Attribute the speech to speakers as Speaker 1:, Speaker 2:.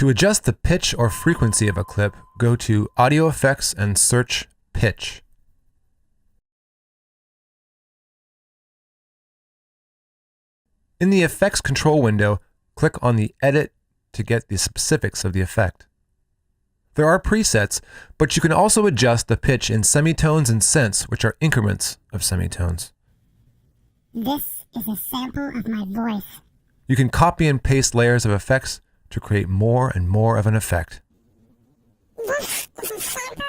Speaker 1: To adjust the pitch or frequency of a clip, go to Audio Effects and search Pitch. In the Effects control window, click on the Edit to get the specifics of the effect. There are presets, but you can also adjust the pitch in semitones and cents, which are increments of semitones.
Speaker 2: This is a sample of my voice.
Speaker 1: You can copy and paste layers of effects to create more and more of an effect.
Speaker 2: This is a sample